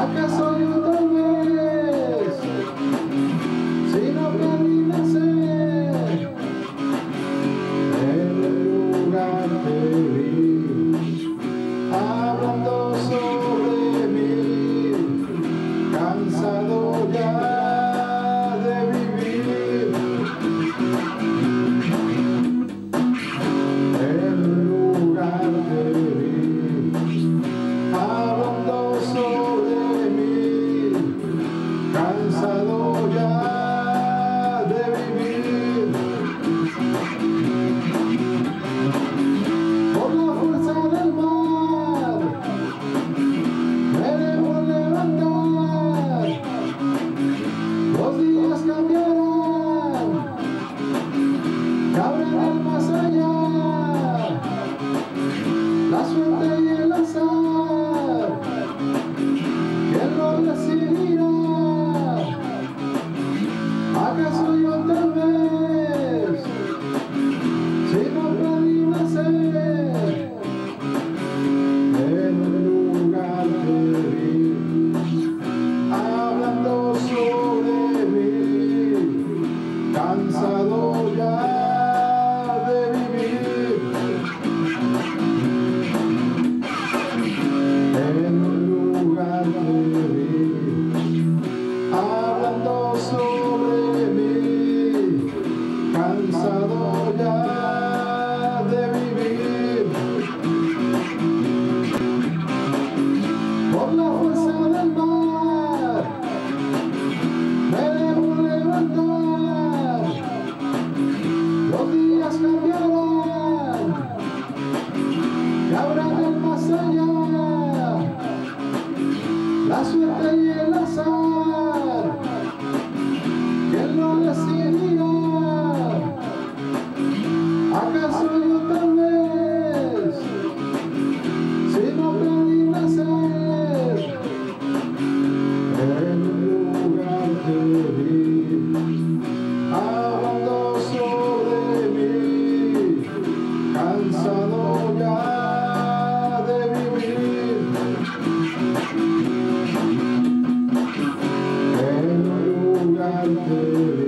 ¿Acaso yo tal vez, si no perdí nacer, en el lugar te vi, hablando sobre mí, cansado ya de vivir? En el lugar te vi, hablando sobre mí, cansado ya de vivir. Por la fuerza del mar me debo levantar, los días cambiarán, cabrán el más allá, la suerte y el azar, ¿quién lo decidirá? ¿Acaso yo tal vez, si no perdí nacer, en el lugar te vi, hablando sobre mí, cansado ya de vivir? En el lugar te vi, hablando sobre mí, cansado ya de vivir. Por la fuerza del mar me debo levantar, los días cambiarán, cabrán el más allá, la suerte y el azar, ¿quién lo decidirá? ¿Acaso yo tal vez, si no perdí nacer, en un lugar te vi, hablando sobre mí, cansado ya de vivir? En un lugar te vi,